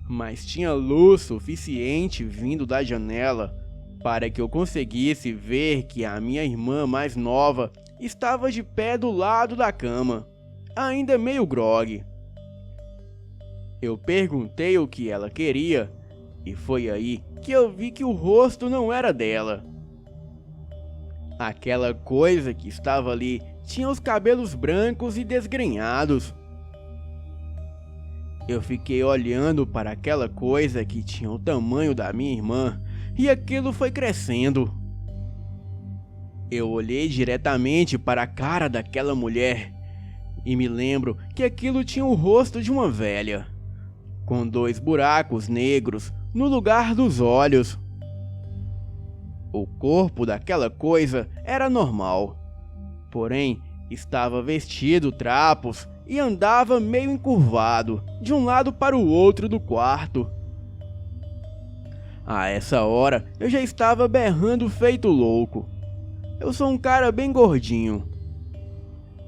mas tinha luz suficiente vindo da janela para que eu conseguisse ver que a minha irmã mais nova estava de pé do lado da cama, ainda meio grogue. Eu perguntei o que ela queria e foi aí que eu vi que o rosto não era dela. Aquela coisa que estava ali tinha os cabelos brancos e desgrenhados. Eu fiquei olhando para aquela coisa que tinha o tamanho da minha irmã e aquilo foi crescendo. Eu olhei diretamente para a cara daquela mulher e me lembro que aquilo tinha o rosto de uma velha, com 2 buracos negros no lugar dos olhos. O corpo daquela coisa era normal, porém estava vestido trapos e andava meio encurvado de um lado para o outro do quarto. A essa hora eu já estava berrando feito louco. Eu sou um cara bem gordinho,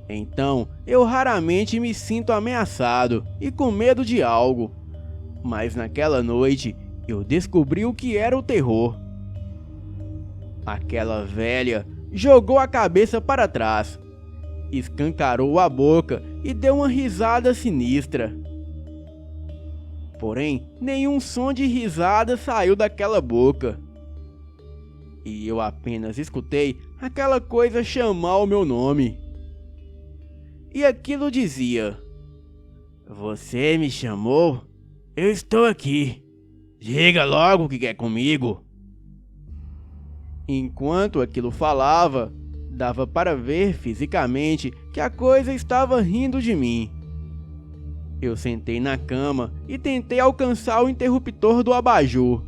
então eu raramente me sinto ameaçado e com medo de algo, mas naquela noite eu descobri o que era o terror. Aquela velha jogou a cabeça para trás, escancarou a boca e deu uma risada sinistra. Porém, nenhum som de risada saiu daquela boca. E eu apenas escutei aquela coisa chamar o meu nome. E aquilo dizia: "Você me chamou? Eu estou aqui. Diga logo o que quer comigo." Enquanto aquilo falava, dava para ver fisicamente que a coisa estava rindo de mim. Eu sentei na cama e tentei alcançar o interruptor do abajur.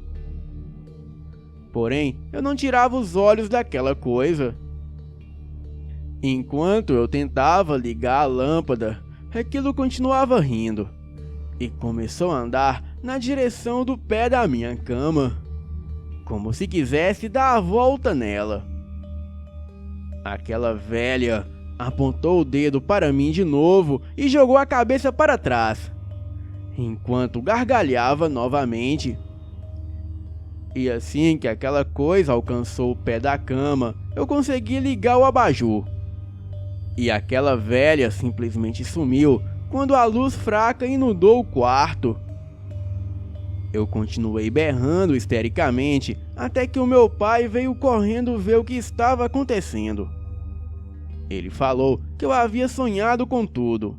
Porém, eu não tirava os olhos daquela coisa. Enquanto eu tentava ligar a lâmpada, aquilo continuava rindo e começou a andar na direção do pé da minha cama, como se quisesse dar a volta nela. Aquela velha apontou o dedo para mim de novo e jogou a cabeça para trás, enquanto gargalhava novamente. E assim que aquela coisa alcançou o pé da cama, eu consegui ligar o abajur. E aquela velha simplesmente sumiu quando a luz fraca inundou o quarto. Eu continuei berrando histericamente até que o meu pai veio correndo ver o que estava acontecendo. Ele falou que eu havia sonhado com tudo.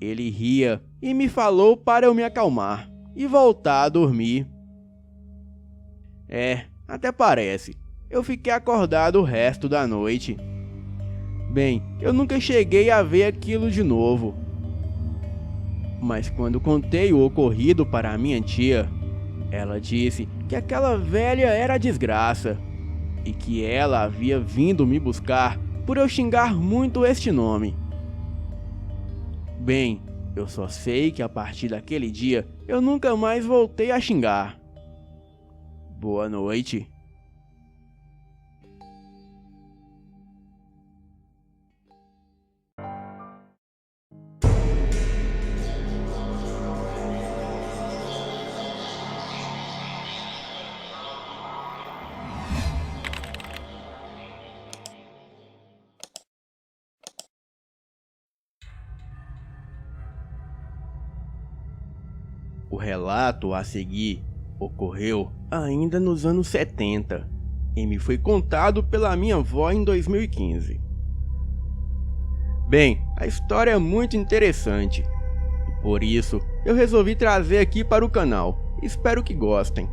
Ele ria e me falou para eu me acalmar e voltar a dormir. Até parece. Eu fiquei acordado o resto da noite. Bem, eu nunca cheguei a ver aquilo de novo. Mas quando contei o ocorrido para a minha tia, ela disse que aquela velha era desgraça e que ela havia vindo me buscar por eu xingar muito este nome. Bem, eu só sei que a partir daquele dia eu nunca mais voltei a xingar. Boa noite. O relato a seguir ocorreu ainda nos anos 70 e me foi contado pela minha avó em 2015. Bem, a história é muito interessante e por isso eu resolvi trazer aqui para o canal. Espero que gostem.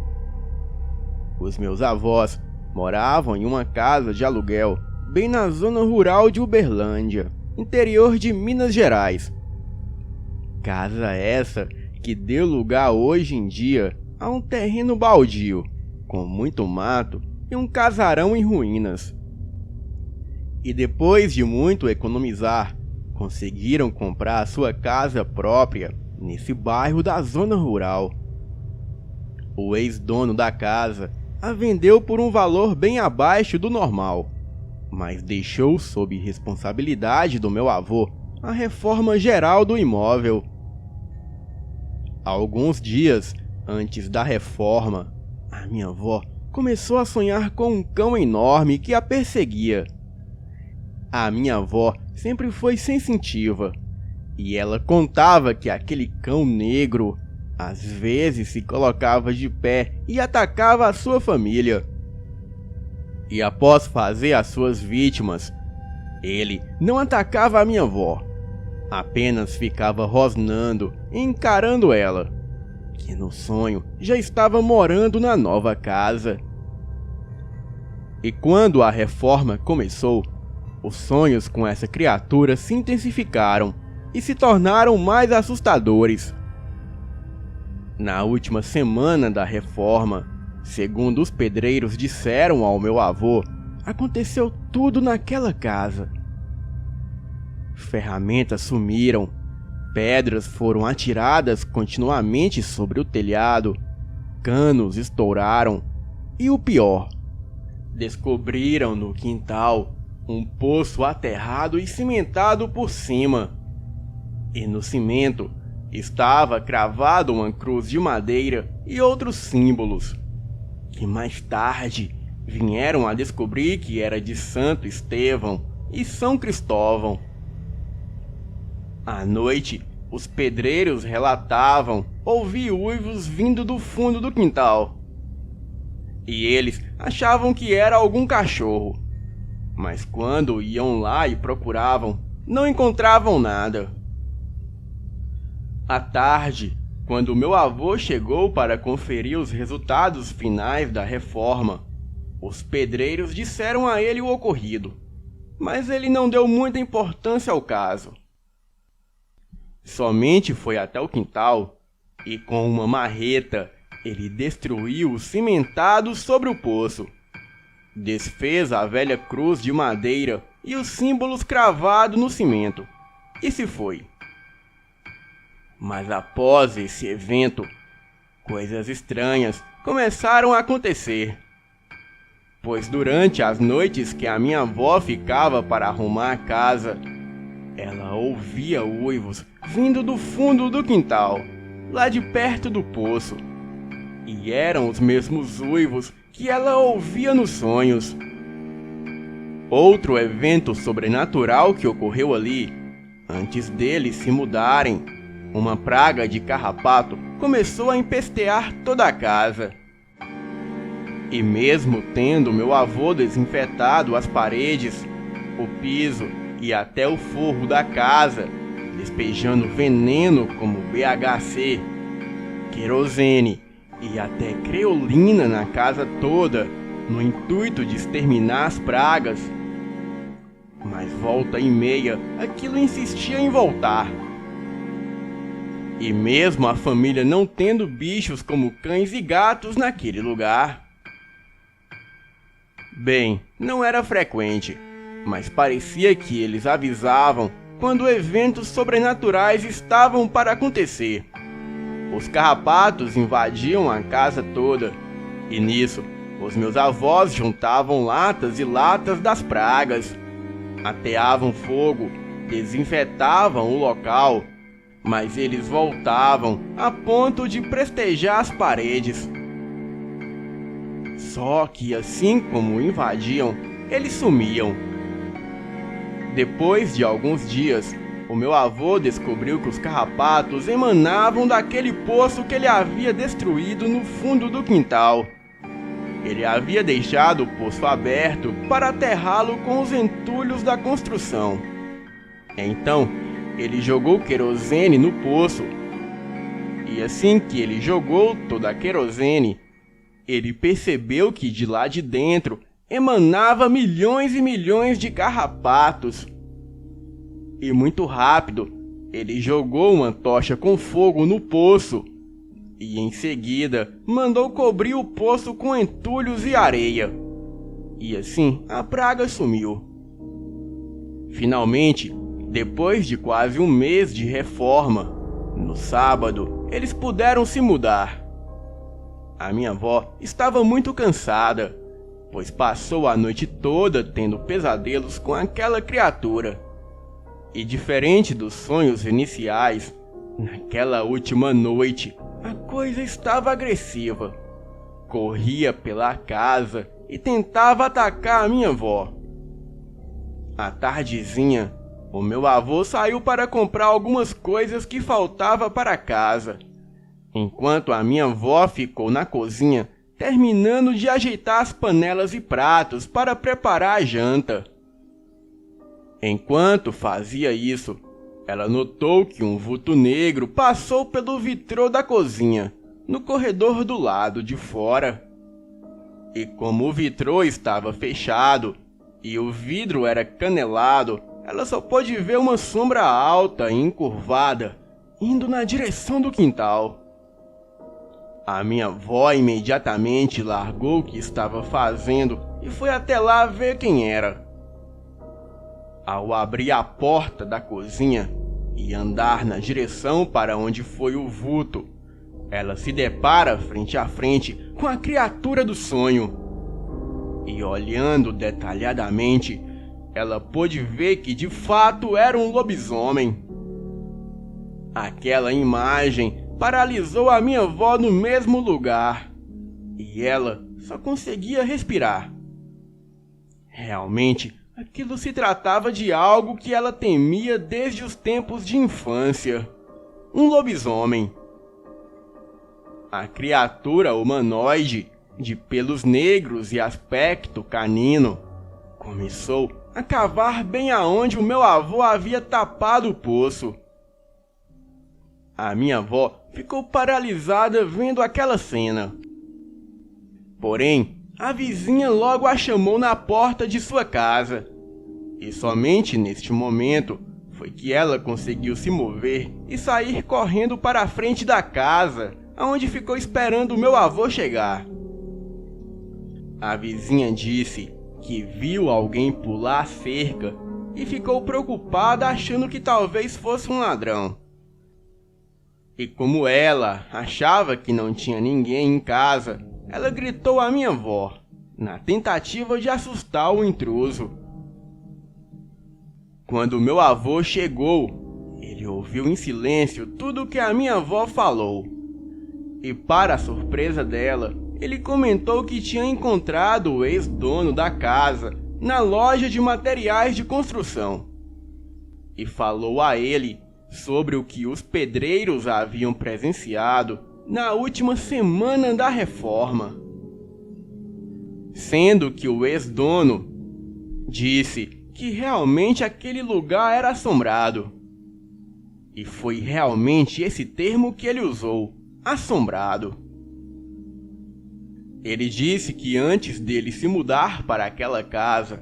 Os meus avós moravam em uma casa de aluguel bem na zona rural de Uberlândia, interior de Minas Gerais. Casa essa que deu lugar hoje em dia a um terreno baldio, com muito mato e um casarão em ruínas. E depois de muito economizar, conseguiram comprar a sua casa própria nesse bairro da zona rural. O ex-dono da casa a vendeu por um valor bem abaixo do normal, mas deixou sob responsabilidade do meu avô a reforma geral do imóvel. Alguns dias antes da reforma, a minha avó começou a sonhar com um cão enorme que a perseguia. A minha avó sempre foi sensitiva, e ela contava que aquele cão negro às vezes se colocava de pé e atacava a sua família. E após fazer as suas vítimas, ele não atacava a minha avó, apenas ficava rosnando e encarando ela, que no sonho já estava morando na nova casa. E quando a reforma começou, os sonhos com essa criatura se intensificaram e se tornaram mais assustadores. Na última semana da reforma, segundo os pedreiros disseram ao meu avô, aconteceu tudo naquela casa. Ferramentas sumiram, pedras foram atiradas continuamente sobre o telhado, canos estouraram e o pior, descobriram no quintal um poço aterrado e cimentado por cima. E no cimento estava cravado uma cruz de madeira e outros símbolos, que mais tarde vieram a descobrir que era de Santo Estevão e São Cristóvão. À noite, os pedreiros relatavam ouvir uivos vindo do fundo do quintal. E eles achavam que era algum cachorro. Mas quando iam lá e procuravam, não encontravam nada. À tarde, quando meu avô chegou para conferir os resultados finais da reforma, os pedreiros disseram a ele o ocorrido, mas ele não deu muita importância ao caso. Somente foi até o quintal e, com uma marreta, ele destruiu o cimentado sobre o poço. Desfez a velha cruz de madeira e os símbolos cravados no cimento, e se foi. Mas após esse evento, coisas estranhas começaram a acontecer. Pois durante as noites que a minha avó ficava para arrumar a casa, ela ouvia uivos vindo do fundo do quintal, lá de perto do poço. E eram os mesmos uivos que ela ouvia nos sonhos. Outro evento sobrenatural que ocorreu ali, antes deles se mudarem, uma praga de carrapato começou a empestear toda a casa. E mesmo tendo meu avô desinfetado as paredes, o piso e até o forro da casa, despejando veneno como BHC, querosene e até creolina na casa toda, no intuito de exterminar as pragas. Mas volta e meia, aquilo insistia em voltar. E mesmo a família não tendo bichos como cães e gatos naquele lugar. Bem, não era frequente, mas parecia que eles avisavam quando eventos sobrenaturais estavam para acontecer. Os carrapatos invadiam a casa toda, e nisso, os meus avós juntavam latas e latas das pragas, ateavam fogo, desinfetavam o local, mas eles voltavam a ponto de prestejar as paredes. Só que assim como invadiam, eles sumiam. Depois de alguns dias, o meu avô descobriu que os carrapatos emanavam daquele poço que ele havia destruído no fundo do quintal. Ele havia deixado o poço aberto para aterrá-lo com os entulhos da construção. Então, ele jogou querosene no poço. E assim que ele jogou toda a querosene, ele percebeu que de lá de dentro emanava milhões e milhões de carrapatos. E muito rápido, ele jogou uma tocha com fogo no poço e, em seguida, mandou cobrir o poço com entulhos e areia. E assim a praga sumiu. Finalmente, depois de quase um mês de reforma, no sábado, eles puderam se mudar. A minha avó estava muito cansada, pois passou a noite toda tendo pesadelos com aquela criatura. E diferente dos sonhos iniciais, naquela última noite, a coisa estava agressiva. Corria pela casa e tentava atacar a minha avó. À tardezinha, o meu avô saiu para comprar algumas coisas que faltava para casa, enquanto a minha avó ficou na cozinha terminando de ajeitar as panelas e pratos para preparar a janta. Enquanto fazia isso, ela notou que um vulto negro passou pelo vitrô da cozinha, no corredor do lado de fora. E como o vitrô estava fechado e o vidro era canelado, ela só pôde ver uma sombra alta e encurvada, indo na direção do quintal. A minha avó imediatamente largou o que estava fazendo e foi até lá ver quem era. Ao abrir a porta da cozinha e andar na direção para onde foi o vulto, ela se depara frente a frente com a criatura do sonho. E olhando detalhadamente, ela pôde ver que de fato era um lobisomem. Aquela imagem paralisou a minha avó no mesmo lugar, e ela só conseguia respirar. Realmente, aquilo se tratava de algo que ela temia desde os tempos de infância: um lobisomem. A criatura humanoide, de pelos negros e aspecto canino, começou a cavar bem aonde o meu avô havia tapado o poço. A minha avó ficou paralisada vendo aquela cena. Porém, a vizinha logo a chamou na porta de sua casa. E somente neste momento foi que ela conseguiu se mover e sair correndo para a frente da casa, onde ficou esperando o meu avô chegar. A vizinha disse que viu alguém pular a cerca e ficou preocupada, achando que talvez fosse um ladrão. E como ela achava que não tinha ninguém em casa, ela gritou à minha avó, na tentativa de assustar o intruso. Quando meu avô chegou, ele ouviu em silêncio tudo o que a minha avó falou. E para a surpresa dela, ele comentou que tinha encontrado o ex-dono da casa na loja de materiais de construção. E falou a ele sobre o que os pedreiros haviam presenciado na última semana da reforma. Sendo que o ex-dono disse que realmente aquele lugar era assombrado. E foi realmente esse termo que ele usou: assombrado. Ele disse que antes dele se mudar para aquela casa,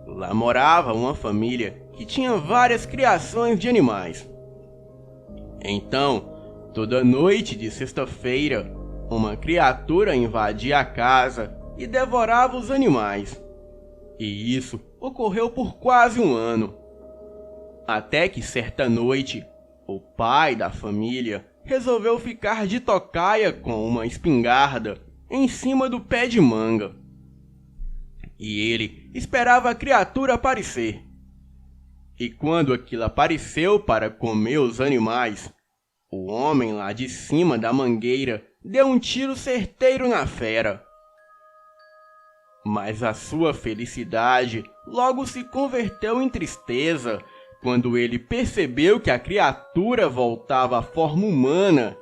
lá morava uma família que tinha várias criações de animais. Então, toda noite de sexta-feira, uma criatura invadia a casa e devorava os animais. E isso ocorreu por quase um ano. Até que certa noite, o pai da família resolveu ficar de tocaia com uma espingarda em cima do pé de manga. E ele esperava a criatura aparecer. E quando aquilo apareceu para comer os animais, o homem lá de cima da mangueira deu um tiro certeiro na fera. Mas a sua felicidade logo se converteu em tristeza quando ele percebeu que a criatura voltava à forma humana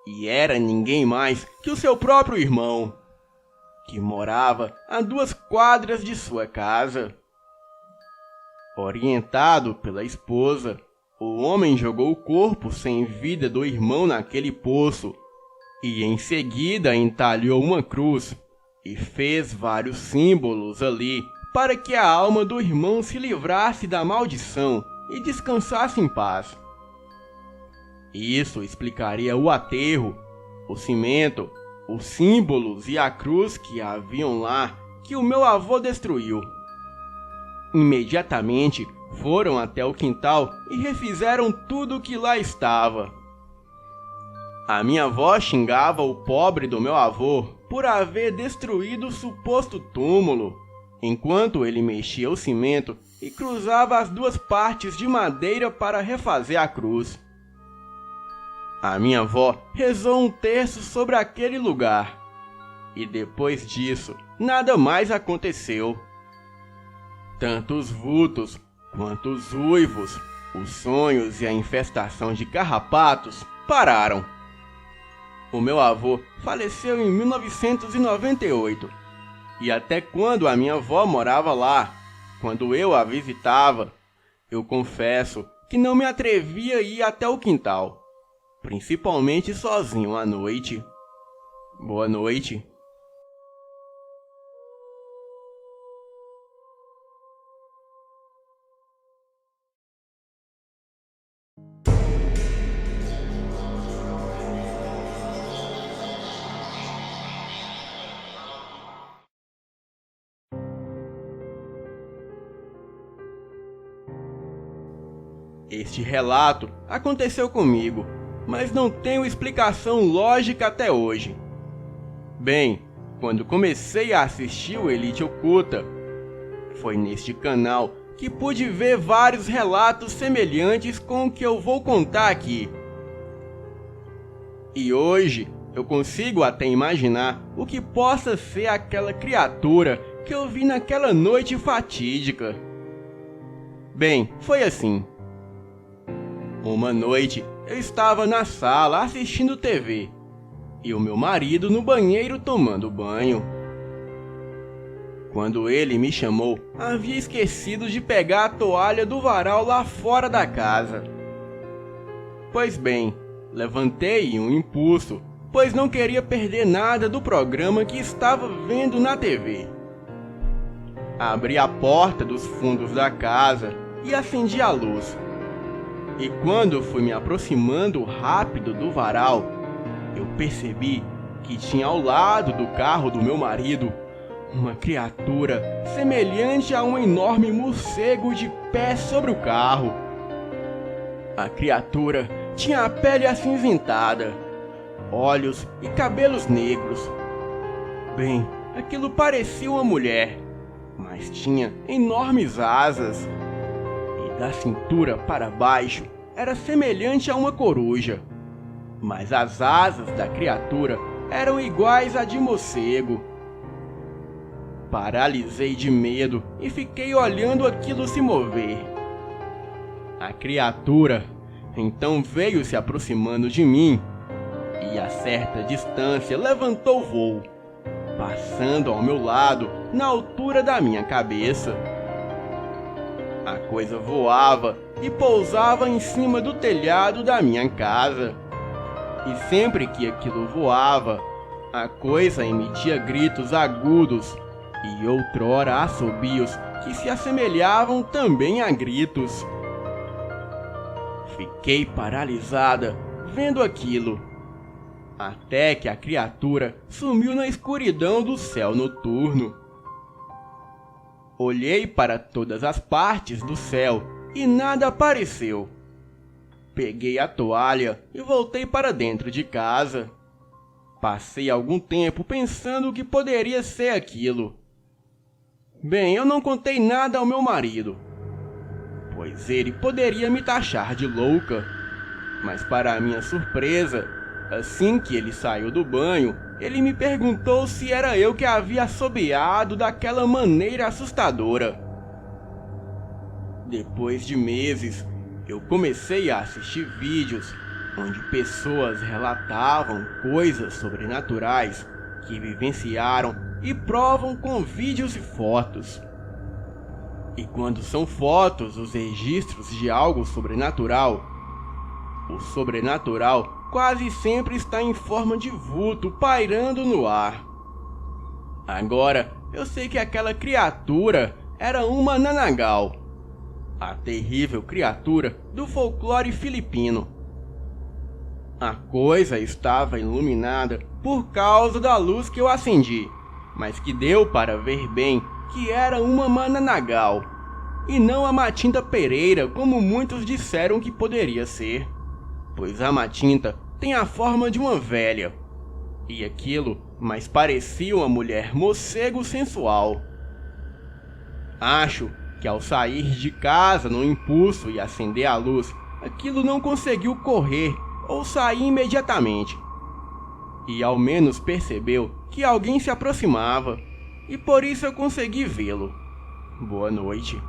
e era ninguém mais que o seu próprio irmão, que morava a 2 quadras de sua casa. Orientado pela esposa, o homem jogou o corpo sem vida do irmão naquele poço e em seguida entalhou uma cruz e fez vários símbolos ali para que a alma do irmão se livrasse da maldição e descansasse em paz. Isso explicaria o aterro, o cimento, os símbolos e a cruz que haviam lá que o meu avô destruiu. Imediatamente foram até o quintal e refizeram tudo o que lá estava. A minha avó xingava o pobre do meu avô por haver destruído o suposto túmulo, enquanto ele mexia o cimento e cruzava as duas partes de madeira para refazer a cruz. A minha avó rezou um terço sobre aquele lugar, e depois disso, nada mais aconteceu. Tanto os vultos, quanto os uivos, os sonhos e a infestação de carrapatos pararam. O meu avô faleceu em 1998, e até quando a minha avó morava lá, quando eu a visitava, eu confesso que não me atrevia a ir até o quintal, principalmente sozinho à noite. Boa noite. Este relato aconteceu comigo, mas não tenho explicação lógica até hoje. Bem, quando comecei a assistir o Elite Oculta, foi neste canal que pude ver vários relatos semelhantes com o que eu vou contar aqui. E hoje eu consigo até imaginar o que possa ser aquela criatura que eu vi naquela noite fatídica. Bem, foi assim. Uma noite, eu estava na sala assistindo TV, e o meu marido no banheiro tomando banho. Quando ele me chamou, havia esquecido de pegar a toalha do varal lá fora da casa. Pois bem, levantei em um impulso, pois não queria perder nada do programa que estava vendo na TV. Abri a porta dos fundos da casa e acendi a luz. E quando fui me aproximando rápido do varal, eu percebi que tinha ao lado do carro do meu marido uma criatura semelhante a um enorme morcego de pé sobre o carro. A criatura tinha a pele acinzentada, olhos e cabelos negros. Bem, aquilo parecia uma mulher, mas tinha enormes asas. Da cintura para baixo era semelhante a uma coruja, mas as asas da criatura eram iguais à de morcego. Paralisei de medo e fiquei olhando aquilo se mover. A criatura então veio se aproximando de mim e a certa distância levantou voo, passando ao meu lado na altura da minha cabeça. A coisa voava e pousava em cima do telhado da minha casa. E sempre que aquilo voava, a coisa emitia gritos agudos e outrora assobios que se assemelhavam também a gritos. Fiquei paralisada vendo aquilo, até que a criatura sumiu na escuridão do céu noturno. Olhei para todas as partes do céu e nada apareceu. Peguei a toalha e voltei para dentro de casa. Passei algum tempo pensando o que poderia ser aquilo. Bem, eu não contei nada ao meu marido, pois ele poderia me taxar de louca. Mas para minha surpresa, assim que ele saiu do banho, ele me perguntou se era eu que havia assobiado daquela maneira assustadora. Depois de meses, eu comecei a assistir vídeos onde pessoas relatavam coisas sobrenaturais que vivenciaram e provam com vídeos e fotos. E quando são fotos os registros de algo sobrenatural, o sobrenatural quase sempre está em forma de vulto pairando no ar. Agora, eu sei que aquela criatura era uma Nanagal, a terrível criatura do folclore filipino. A coisa estava iluminada por causa da luz que eu acendi, mas que deu para ver bem que era uma Mananagal, e não a Matinta Pereira como muitos disseram que poderia ser, pois a Matinta tem a forma de uma velha, e aquilo mais parecia uma mulher morcego sensual. Acho que ao sair de casa no impulso e acender a luz, aquilo não conseguiu correr ou sair imediatamente, e ao menos percebeu que alguém se aproximava, e por isso eu consegui vê-lo. Boa noite.